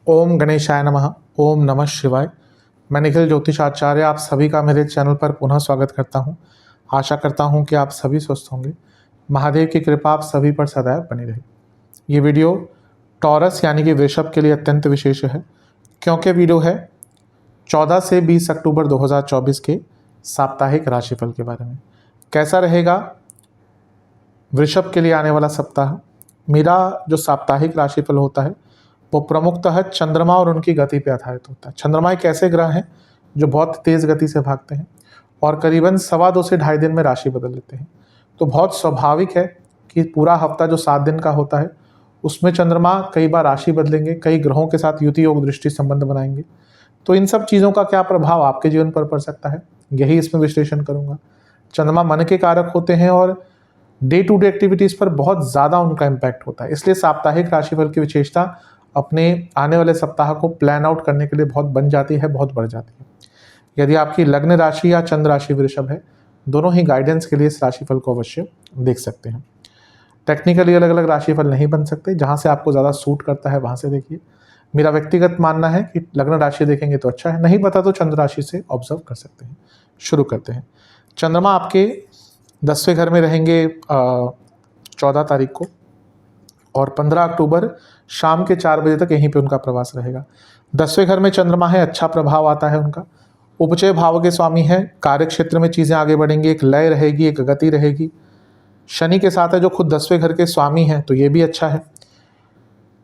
ओम गणेशाय नमः। ओम नमः शिवाय। मैं निखिल ज्योतिष आचार्य आप सभी का मेरे चैनल पर पुनः स्वागत करता हूं। आशा करता हूं कि आप सभी स्वस्थ होंगे। महादेव की कृपा आप सभी पर सदैव बनी रहे। ये वीडियो टॉरस यानी कि वृषभ के लिए अत्यंत विशेष है, क्योंकि वीडियो है 14 से 20 अक्टूबर 2024 के साप्ताहिक राशिफल के बारे में। कैसा रहेगा वृषभ के लिए आने वाला सप्ताह। मेरा जो साप्ताहिक राशिफल होता है वो प्रमुखतः चंद्रमा और उनकी गति पर आधारित होता है। चंद्रमा एक ऐसे ग्रह हैं जो बहुत तेज़ गति से भागते हैं और करीबन 2.25 से 2.5 दिन में राशि बदल लेते हैं। तो बहुत स्वाभाविक है कि पूरा हफ्ता जो 7 दिन का होता है उसमें चंद्रमा कई बार राशि बदलेंगे, कई ग्रहों के साथ युति योग दृष्टि संबंध बनाएंगे। तो इन सब चीज़ों का क्या प्रभाव आपके जीवन पर पड़ सकता है, यही इसमें विश्लेषण करूँगा। चंद्रमा मन के कारक होते हैं और डे टू डे एक्टिविटीज़ पर बहुत ज़्यादा उनका इम्पैक्ट होता है। इसलिए साप्ताहिक राशिफल की विशेषता अपने आने वाले सप्ताह को प्लान आउट करने के लिए बहुत बन जाती है, बहुत बढ़ जाती है। यदि आपकी लग्न राशि या चंद्र राशि वृषभ है, दोनों ही गाइडेंस के लिए इस राशिफल को अवश्य देख सकते हैं। टेक्निकली अलग अलग राशिफल नहीं बन सकते, जहाँ से आपको ज़्यादा सूट करता है वहाँ से देखिए। मेरा व्यक्तिगत मानना है कि लग्न राशि देखेंगे तो अच्छा है, नहीं पता तो चंद्र राशि से ऑब्जर्व कर सकते हैं। शुरू करते हैं। चंद्रमा आपके 10वें घर में रहेंगे 14 तारीख को और 15 अक्टूबर शाम के 4 बजे तक यहीं पे उनका प्रवास रहेगा। 10वें घर में चंद्रमा है, अच्छा प्रभाव आता है उनका। उपचय भाव के स्वामी है, कार्य क्षेत्र में चीज़ें आगे बढ़ेंगी, एक लय रहेगी, एक गति रहेगी। शनि के साथ है जो खुद 10वें घर के स्वामी हैं, तो ये भी अच्छा है।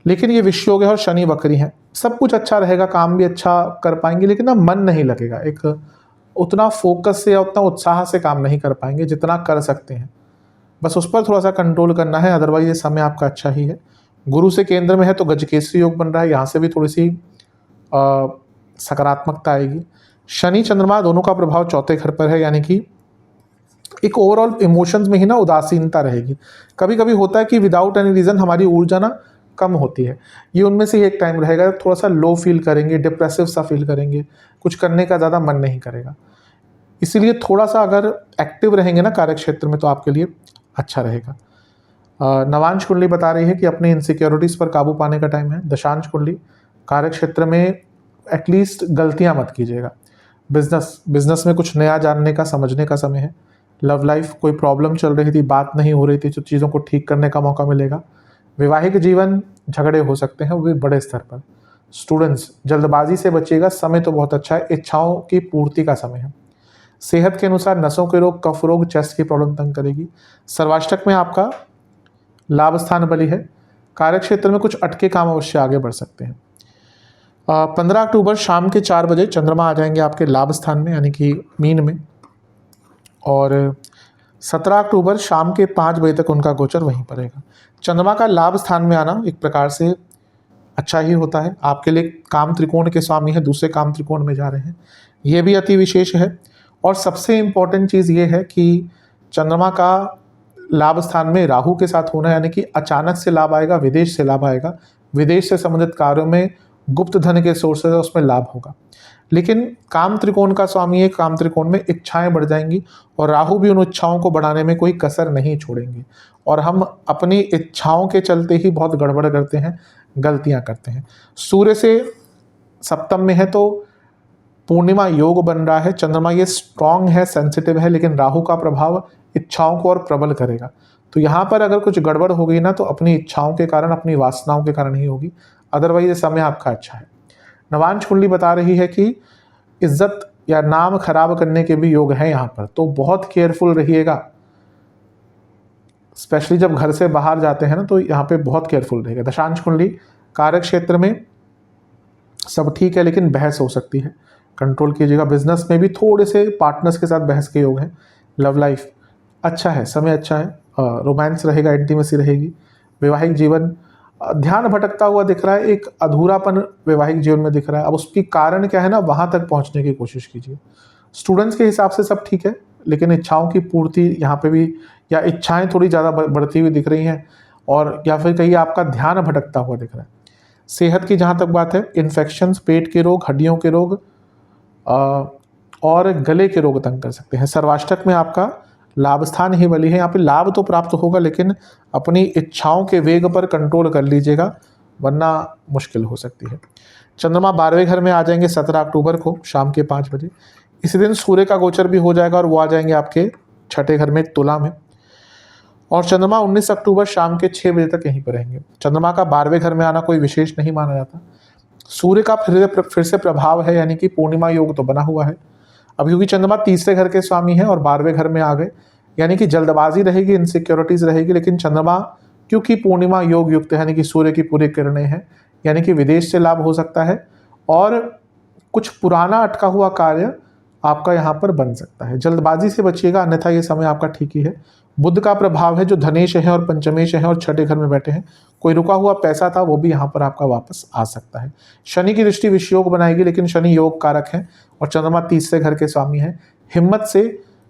लेकिन ये विषयोग है और शनि वक्री है। सब कुछ अच्छा रहेगा, काम भी अच्छा कर पाएंगे, लेकिन ना मन नहीं लगेगा, एक उतना फोकस से या उतना उत्साह से काम नहीं कर पाएंगे जितना कर सकते हैं। बस उस पर थोड़ा सा कंट्रोल करना है, अदरवाइज ये समय आपका अच्छा ही है। गुरु से केंद्र में है तो गजकेसरी योग बन रहा है, यहाँ से भी थोड़ी सी सकारात्मकता आएगी। शनि चंद्रमा दोनों का प्रभाव 4थे घर पर है, यानी कि एक ओवरऑल इमोशंस में ही ना उदासीनता रहेगी। कभी कभी होता है कि विदाउट एनी रीज़न हमारी ऊर्जा ना कम होती है, ये उनमें से एक टाइम रहेगा। थोड़ा सा लो फील करेंगे, डिप्रेसिव सा फील करेंगे, कुछ करने का ज़्यादा मन नहीं करेगा। इसीलिए थोड़ा सा अगर एक्टिव रहेंगे ना कार्य क्षेत्र में तो आपके लिए अच्छा रहेगा। नवांश कुंडली बता रही है कि अपने इनसिक्योरिटीज़ पर काबू पाने का टाइम है। दशांश कुंडली कार्य क्षेत्र में एटलीस्ट गलतियां मत कीजिएगा। बिजनेस में कुछ नया जानने का, समझने का समय है। लव लाइफ, कोई प्रॉब्लम चल रही थी, बात नहीं हो रही थी, जो चीज़ों को ठीक करने का मौका मिलेगा। वैवाहिक जीवन, झगड़े हो सकते हैं, वो भी बड़े स्तर पर। स्टूडेंट्स, जल्दबाजी से बचिएगा, समय तो बहुत अच्छा है, इच्छाओं की पूर्ति का समय है। सेहत के अनुसार नसों के रोग, कफ रोग, चेस्ट की प्रॉब्लम तंग करेगी। सर्वाष्टक में आपका लाभ स्थान बली है। कार्य क्षेत्र में कुछ अटके काम अवश्य आगे बढ़ सकते हैं। 15 अक्टूबर शाम के 4 बजे चंद्रमा आ जाएंगे आपके लाभ स्थान में, यानी कि मीन में, और 17 अक्टूबर शाम के 5 बजे तक उनका गोचर वहीं पर रहेगा। चंद्रमा का लाभ स्थान में आना एक प्रकार से अच्छा ही होता है। आपके लिए काम त्रिकोण के स्वामी है, दूसरे काम त्रिकोण में जा रहे हैं, ये भी अति विशेष है। और सबसे इम्पॉर्टेंट चीज़ ये है कि चंद्रमा का लाभ स्थान में राहु के साथ होना, यानी कि अचानक से लाभ आएगा, विदेश से लाभ आएगा। विदेश से संबंधित कार्यों में गुप्त धन के सोर्सेज है, उसमें लाभ होगा। लेकिन काम त्रिकोण का स्वामी है, काम त्रिकोण में इच्छाएं बढ़ जाएंगी और राहु भी उन इच्छाओं को बढ़ाने में कोई कसर नहीं छोड़ेंगे। और हम अपनी इच्छाओं के चलते ही बहुत गड़बड़ करते हैं, गलतियां करते हैं। सूर्य से सप्तम में है तो पूर्णिमा योग बन रहा है। चंद्रमा ये स्ट्रांग है, सेंसिटिव है, लेकिन राहु का प्रभाव इच्छाओं को और प्रबल करेगा। तो यहाँ पर अगर कुछ गड़बड़ हो गई ना तो अपनी इच्छाओं के कारण, अपनी वासनाओं के कारण ही होगी, अदरवाइज ये समय आपका अच्छा है। नवांश कुंडली बता रही है कि इज्जत या नाम खराब करने के भी योग हैं यहाँ पर, तो बहुत केयरफुल रहिएगा। स्पेशली जब घर से बाहर जाते हैं ना तो यहाँ पे बहुत केयरफुल रहिएगा। दशांश कुंडली कार्य क्षेत्र में सब ठीक है, लेकिन बहस हो सकती है, कंट्रोल कीजिएगा। बिजनेस में भी थोड़े से पार्टनर्स के साथ बहस के योग हैं। लव लाइफ अच्छा है, समय अच्छा है, रोमांस रहेगा, इंटीमेसी रहेगी। वैवाहिक जीवन ध्यान भटकता हुआ दिख रहा है, एक अधूरापन वैवाहिक जीवन में दिख रहा है। अब उसकी कारण क्या है ना, वहाँ तक पहुँचने की कोशिश कीजिए। स्टूडेंट्स के हिसाब से सब ठीक है, लेकिन इच्छाओं की पूर्ति यहाँ पे भी, या इच्छाएं थोड़ी ज़्यादा बढ़ती हुई दिख रही हैं, और या फिर कहीं आपका ध्यान भटकता हुआ दिख रहा है। सेहत की जहाँ तक बात है, इन्फेक्शंस, पेट के रोग, हड्डियों के रोग और गले के रोग तंग कर सकते हैं। सर्वाष्टक में आपका लाभ स्थान ही बली है, यहाँ पे लाभ तो प्राप्त होगा लेकिन अपनी इच्छाओं के वेग पर कंट्रोल कर लीजिएगा वरना मुश्किल हो सकती है। चंद्रमा 12वें घर में आ जाएंगे 17 अक्टूबर को शाम के 5 बजे। इसी दिन सूर्य का गोचर भी हो जाएगा और वो आ जाएंगे आपके छठे घर में तुला में। और चंद्रमा 19 अक्टूबर शाम के 6 बजे तक यहीं पर रहेंगे। चंद्रमा का 12वें घर में आना कोई विशेष नहीं माना जाता। सूर्य का फिर से प्रभाव है, यानी कि पूर्णिमा योग तो बना हुआ है। अब क्योंकि चंद्रमा तीसरे घर के स्वामी हैं और 12वें घर में आ गए, यानी कि जल्दबाजी रहेगी, इनसिक्योरिटीज रहेगी, लेकिन चंद्रमा क्योंकि पूर्णिमा योग युक्त है, यानी कि सूर्य की पूरी किरणें हैं, यानी कि विदेश से लाभ हो सकता है और कुछ पुराना अटका हुआ कार्य आपका यहाँ पर बन सकता है। जल्दबाजी से बचिएगा, अन्यथा ये समय आपका ठीक ही है। बुध का प्रभाव है जो धनेश है और पंचमेश है और छठे घर में बैठे हैं। कोई रुका हुआ पैसा था वो भी यहाँ पर आपका वापस आ सकता है। शनि की दृष्टि विषयोग बनाएगी, लेकिन शनि योग कारक है और चंद्रमा तीसरे घर के स्वामी है। हिम्मत से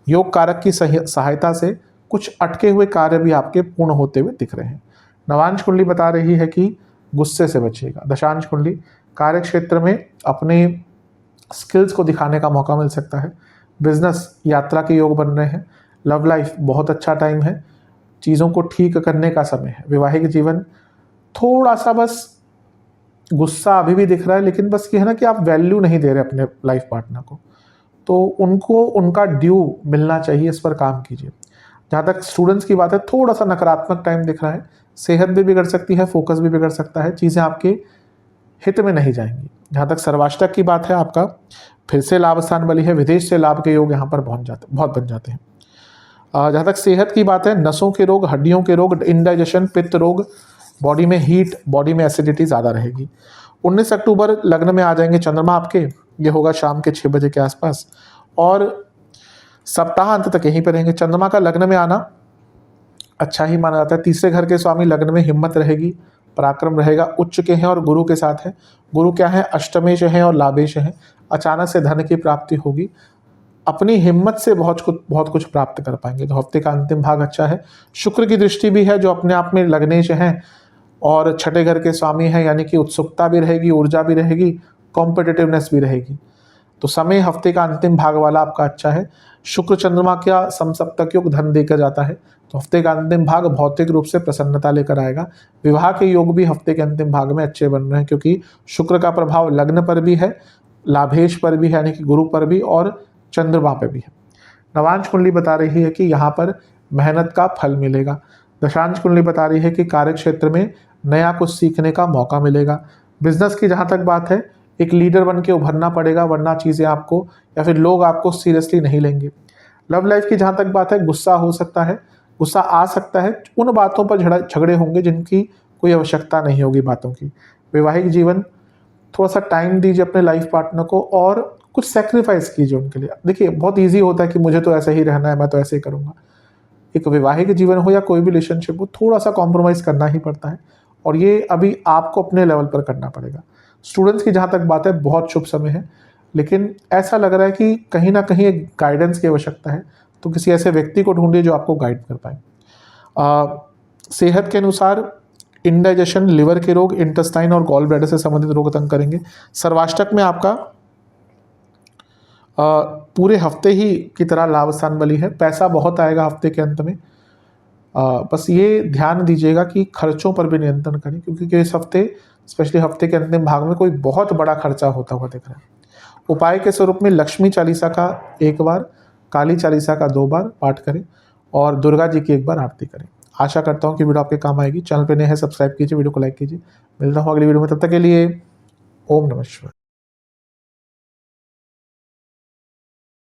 योग कारक की सहायता से कुछ अटके हुए कार्य भी आपके पूर्ण होते हुए दिख रहे हैं। नवांश कुंडली बता रही है कि गुस्से से बचिएगा। दशांश कुंडली कार्य क्षेत्र में अपने स्किल्स को दिखाने का मौका मिल सकता है। बिजनेस यात्रा के योग बन रहे हैं। लव लाइफ बहुत अच्छा टाइम है, चीज़ों को ठीक करने का समय है। वैवाहिक जीवन थोड़ा सा बस गुस्सा अभी भी दिख रहा है, लेकिन बस ये है ना कि आप वैल्यू नहीं दे रहे अपने लाइफ पार्टनर को, तो उनको उनका ड्यू मिलना चाहिए, इस पर काम कीजिए। जहाँ तक स्टूडेंट्स की बात है थोड़ा सा नकारात्मक टाइम दिख रहा है। सेहत भी बिगड़ सकती है, फोकस भी बिगड़ सकता है, चीज़ें आपके हित में नहीं जाएंगी। जहाँ तक सर्वाष्टक की बात है आपका फिर से लाभ स्थान बली है, विदेश से लाभ के योग यहाँ पर बहुत बन जाते हैं। जहाँ तक सेहत की बात है नसों के रोग, हड्डियों के रोग, इंडाइजेशन, पित्त रोग, बॉडी में हीट, बॉडी में एसिडिटी ज़्यादा रहेगी। 19 अक्टूबर लग्न में आ जाएंगे चंद्रमा आपके, ये होगा शाम के 6 बजे के आसपास और सप्ताह अंत तक यहीं पर रहेंगे। चंद्रमा का लग्न में आना अच्छा ही माना जाता है। तीसरे घर के स्वामी लग्न में हिम्मत रहेगी, पराक्रम रहेगा, उच्च के हैं और गुरु के साथ है। गुरु क्या है, अष्टमेश हैं और लाभेश हैं। अचानक से धन की प्राप्ति होगी, अपनी हिम्मत से बहुत कुछ प्राप्त कर पाएंगे। तो हफ्ते का अंतिम भाग अच्छा है। शुक्र की दृष्टि भी है जो अपने आप में लग्नेश हैं और छठे घर के स्वामी हैं, यानी कि उत्सुकता भी रहेगी, ऊर्जा भी रहेगी, कॉम्पिटिटिवनेस भी रहेगी। तो समय हफ्ते का अंतिम भाग वाला आपका अच्छा है। शुक्र चंद्रमा का समसप्तक योग धन देकर जाता है, तो हफ्ते का अंतिम भाग भौतिक रूप से प्रसन्नता लेकर आएगा। विवाह के योग भी हफ्ते के अंतिम भाग में अच्छे बन रहे हैं, क्योंकि शुक्र का प्रभाव लग्न पर भी है, लाभेश पर भी है, यानी कि गुरु पर भी और चंद्रमा पे भी है। नवांश कुंडली बता रही है कि यहाँ पर मेहनत का फल मिलेगा। दशांश कुंडली बता रही है कि कार्य क्षेत्र में नया कुछ सीखने का मौका मिलेगा। बिजनेस की जहाँ तक बात है एक लीडर बन के उभरना पड़ेगा, वरना चीज़ें आपको या फिर लोग आपको सीरियसली नहीं लेंगे। लव लाइफ की जहाँ तक बात है गुस्सा हो सकता है, गुस्सा आ सकता है, उन बातों पर झगड़े होंगे जिनकी कोई आवश्यकता नहीं होगी बातों की। वैवाहिक जीवन थोड़ा सा टाइम दीजिए अपने लाइफ पार्टनर को और कुछ सेक्रीफाइस कीजिए उनके लिए। देखिए बहुत इजी होता है कि मुझे तो ऐसे ही रहना है, मैं तो ऐसे ही करूँगा। एक वैवाहिक जीवन हो या कोई भी रिलेशनशिप हो, थोड़ा सा कॉम्प्रोमाइज़ करना ही पड़ता है और ये अभी आपको अपने लेवल पर करना पड़ेगा। स्टूडेंट्स की जहाँ तक बात है बहुत शुभ समय है, लेकिन ऐसा लग रहा है कि कहीं ना कहीं एक गाइडेंस की आवश्यकता है, तो किसी ऐसे व्यक्ति को ढूंढिए जो आपको गाइड कर पाए। सेहत के अनुसार इंडाइजेशन, लिवर के रोग, इंटेस्टाइन और गॉल ब्लैडर से संबंधित रोग तंग करेंगे। सर्वाष्टक में आपका पूरे हफ्ते ही की तरह लाभ स्थान बली है, पैसा बहुत आएगा हफ्ते के अंत में। बस ये ध्यान दीजिएगा कि खर्चों पर भी नियंत्रण करें, क्योंकि इस हफ्ते स्पेशली हफ्ते के अंतिम भाग में कोई बहुत बड़ा खर्चा होता हुआ दिख रहा है। उपाय के स्वरूप में लक्ष्मी चालीसा का 1 बार, काली चालीसा का 2 बार पाठ करें और दुर्गा जी की 1 बार आरती करें। आशा करता हूँ कि वीडियो आपके काम आएगी। चैनल पर नए हैं सब्सक्राइब कीजिए, वीडियो को लाइक कीजिए। मिलता हूँ अगली वीडियो में, तब तक के लिए ओम नमः शिवाय।